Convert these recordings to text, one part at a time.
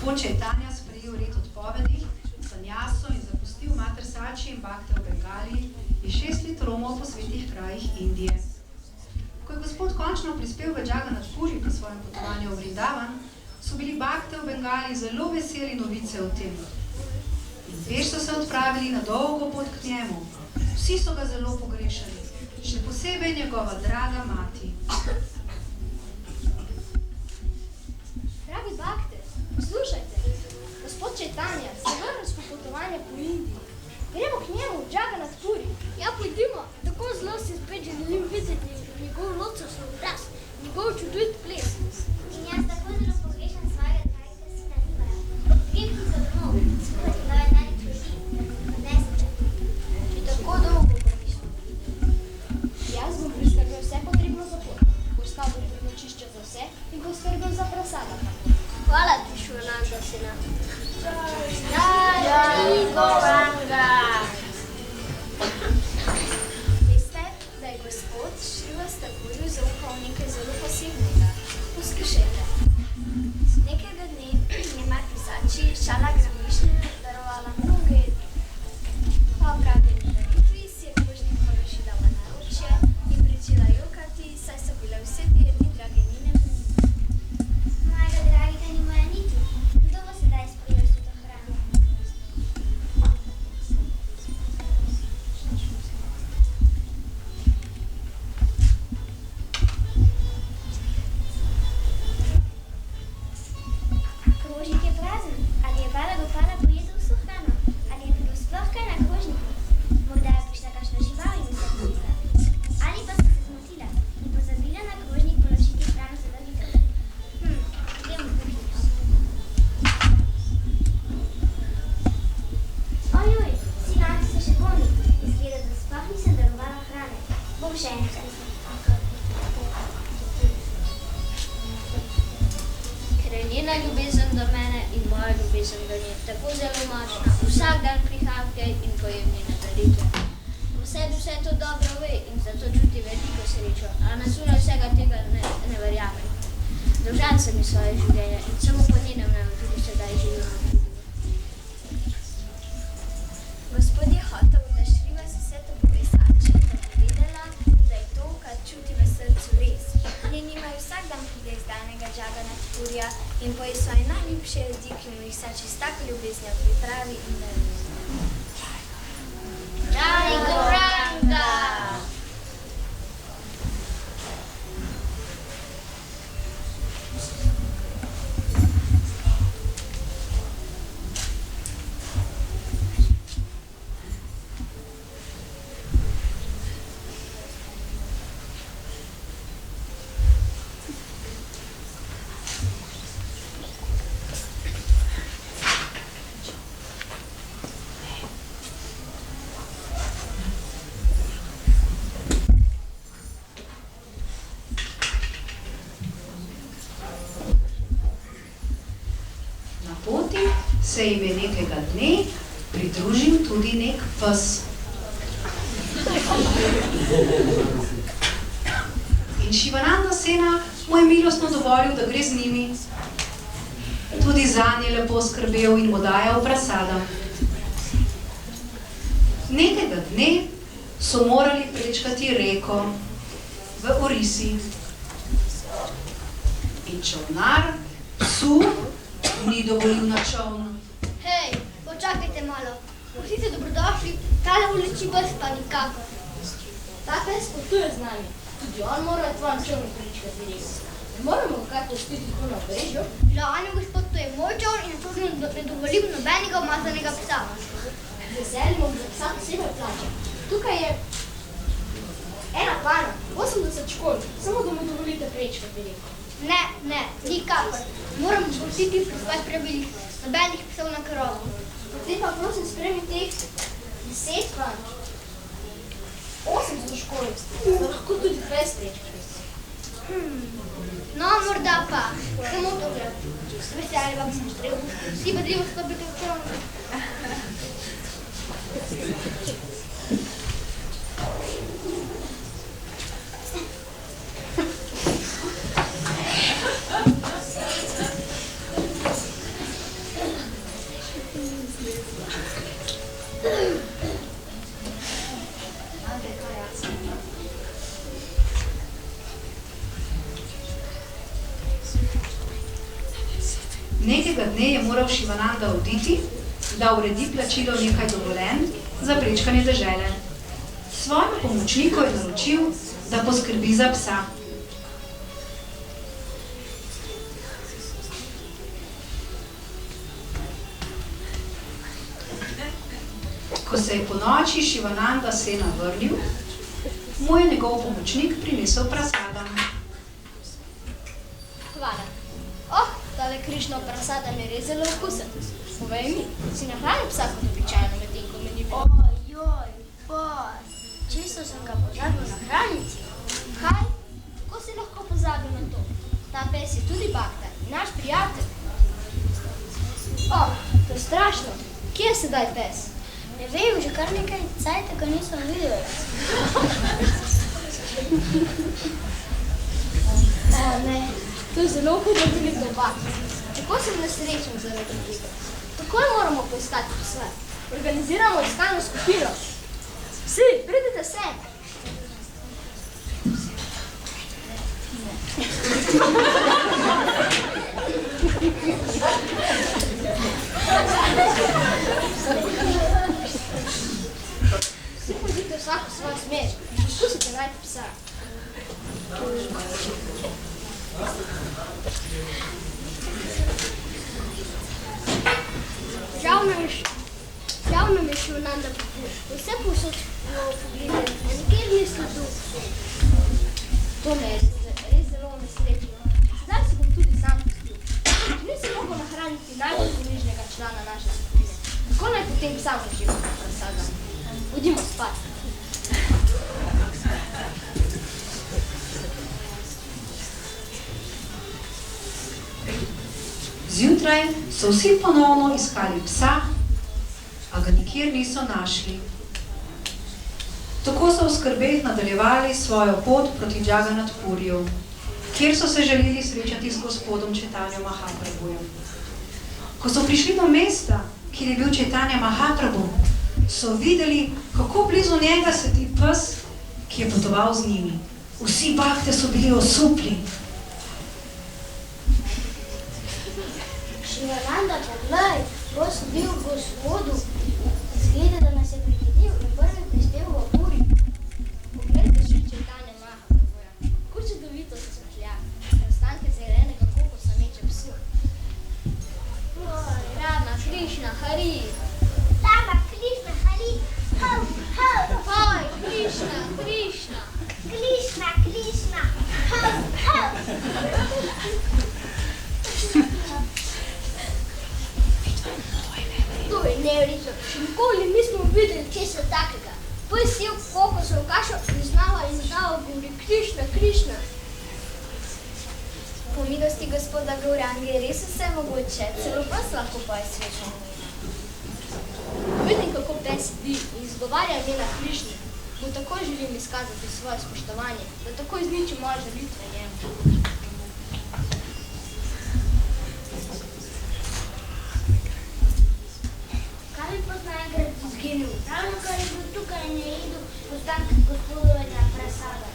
gospod Čajtanja sprejel red odpovedi, sanjaso in zapustil mater Sači in Bhakte v Bengali, je 6 let romal po svetih krajih Indije. Ko je gospod končno prispel v Jagannath Puri po svojem potovanju v Vrindavan, so bili Bhakte v Bengali zelo veseli novice o tem. In peš so se odpravili na dolgo pot k njemu. Vsi so ga zelo pogrešali, še posebej njegova draga mati. Dragi Bhakte, poslušajte, gospod Čajtanja se vrnil s popotovanja po Indiji. Gremo k njemu v Jagannath Puri. Ja, pojdimo, tako zelo si spet želim videti njegov locosov obraz, njegov čudovit ples. In jaz tako zelo pogrešam svojega dragega sina Nivaja. Grem ti za domov, skupaj njegove najlepše ljudi, odnesite. Že tako dolgo pogrešam. Jaz bom priskrbel vse potrebno za pot. Poskal bom prenočišče za vse in poskrbel za prasada. Hvala ti, Švananga, sina. Jai Gauranga! Veste, da je gospod Srivas Thakurju zaupal nekaj zelo posebnega. Poskušajte. Nekega dne je Mati Sači Šalagram Višnu darovala mnoge jedi. Po opravljeni daritvi si je krožnik položila v naročje in pričela jokati, saj so bile vse te jedi drage njene vnine. Mojega dragega Nivaja ni tu. Kdo bo sedaj sprejel vso to hrano? Krožnik je prazen. Ali je Bala Gopala pojedel vso hrano? Ali je bilo sploh kaj na krožniku? Morda je prišla kakšna žival in se pojela. Ali pa so se zmotila in pozabila na krožnik položiti hrano za daritev. Gremo v kuhinjo. Ojoj, sinanci so še polni. Izgleda, da sploh nisem darovala hrane. Bom še enkrat. Ker je njena ljubezen do mene in moja ljubezen do nje tako zelo močna, vsak dan prihajam k njej in pojem njene daritve. V sebi vse to dobro ve in zato čuti veliko srečo, a na zunaj vsega tega ne verjamem. Dolžan sem ji svoje življenje in samo po njenem naju tudi sedaj živim. Gospod je hotel, da Srivas vse to pove Sači, da bi vedela, da je to, kar čuti v srcu res. Njeni imajo vsak dan pride iz danega Jagannath Purja in poje svoje najljubše jedi, ki mu jih Sači s tako ljubeznijo pripravi in daruje. Jai Gauranga! Se jim je nekega dne pridružil tudi nek pes. In Šivananda Sena mu je milostno dovolil, da gre z njimi. Tudi zanj je lepo skrbel in mu dajal prasada. Nekega dne so morali prečkati reko v Orisi. In čolnar psu ni dovolil na čoln. Hej, počakajte malo. Vsi ste dobrodošli, tale ulični pes pa nikakor. Ta pes potuje z nami. Tudi on mora tvojem čovnu prečkati reko. Ne moramo ga kaj pustiti tu na brežju? Žalani gospod, to je moj čovn in zato ne dovolim nobenega umazanega psa. Z veseljem bom za psa posebej plačal. Tukaj je ena pana, 80 škol, samo da mu dovolite prečkati reko. Ne, nikakor. Moram pustiti pri svojih pravilih, nobenih psov na krovu. Potem pa prosim spremi teh 10 panj. 800 škol, da lahko tudi brez prečkati. No, morda pa. Samo tokrat. S veseljem vam sem štrel. Vsi bedljivo stopite v čovnu. Nekega dne je moral Šivananda oditi, da uredi plačilo nekaj dovoljenj za prečkanje dežele. Svojemu pomočniku je naročil, da poskrbi za psa. Ko se je po noči Šivananda sena vrnil, mu je njegov pomočnik prinesel prasada. Hvala. Oh, tale Krišnov prasada mi je res zelo okusen. Povej mi, si nahranil psa kot običajno medtem, ko me ni bilo? Ojoj, čisto sem ga pozabil nahraniti. Kaj? Kako si lahko pozabil na to? Ta pes je tudi Bakta, naš prijatelj. Oh, to je strašno. Kje je sedaj pes? Ne vem, že kar nekaj cajta ga nisem videl. Ne, to je zelo hudo veliko Bakta. Tako sem nesrečen zaradi tega. Takoj moramo poiskati psa. Organiziramo iskalno skupino. Vsi, pridite sem. Vsi pojdite vsako svojo smer. Poskusite najti psa. Žal nam je Šivananda popust. Vse povsod pogledali, a nikjer ni sledu. To me je res zelo nesrečno. Zdaj se bom tudi sam pustil. Nisem mogel nahraniti najbolj ponižnega člana naše skupine. Kako naj potem sam uživam prasada? Pojdimo spat. Zjutraj so vsi ponovno iskali psa, a ga nikjer niso našli. Tako so v skrbeh nadaljevali svojo pot proti Džagannath-Puriju, kjer so se želeli srečati z gospodom Čaitanjo Mahaprabhujem. Ko so prišli do mesta, kjer je bil Čaitanja Mahaprabhu, so videli, kako blizu njega sedi pes, ki je potoval z njimi. Vsi bakte so bili osupli. Šivananda, poglej, ko sem bil v gospodu, zgleda, da nas je prihitev in prvi prispel v Puri. Poglejte še Čaitanja Mahaprabhuja. Kako čudovito se smehlja. Preostanke zelenega kokosa meče psu. Oj, Rama, Krišna, Hari. Rama, Krišna, Hari, ho, ho. Oj, Krišna, Krišna. Krišna, Krišna, ho, ho. To je neverjetno. Še nikoli nismo videli česa takega. Pes je kokosov kašo in znava in govori Krišna, Krišna. Po milosti gospoda Gaurange je res vse mogoče, celo pes lahko poje srečo. Vidim, kako pes sedi in izgovarja imena Krišne. Mu takoj želim izkazati svoje spoštovanje, da takoj izniči moje žalitve njemu. Kaj bi pa naenkrat izginil? Ravno kar je bil tukaj in je jedel ostanke gospodovega prasada.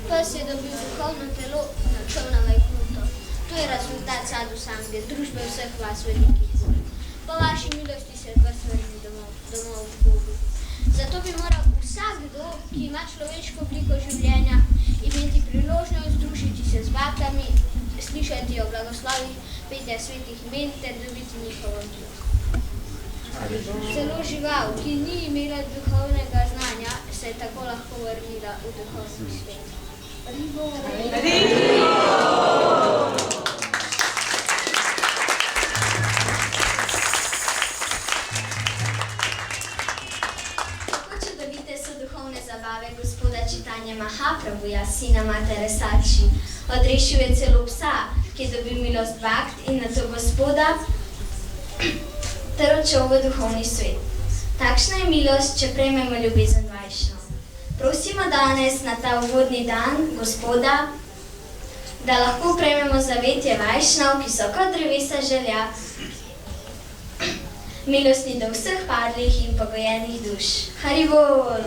Pes je dobil duhovno telo in odšel na Vajkunto. To je rezultat sadhu sange, družbe vseh vas velikih. Po vaši milosti se pes vrni domov k Bogu. Zato bi moral vsakdo, ki ima človeško obliko življenja, imeti priložnost združiti se z baktami, slišati o blagoslovih, petja svetih imen ter dobiti njihovo milo. Celo žival, ki ni imela duhovnega znanja, se je tako lahko vrnila v duhovni svet. Kako čudovite so duhovne zabave gospoda Čaitanje Mahaprabhuja, sina matere Sači. Odrešil je celo psa, ki je dobil milost bakt in nato gospoda ter odšel v duhovni svet. Takšna je milost, če prejmemo ljubezen Vajšnov. Prosimo danes na ta uvodni dan Gospoda, da lahko prejmemo zavetje Vajšnov, ki so kot drevesa želja, Milosti do vseh padlih in pogojenih duš. Haribol!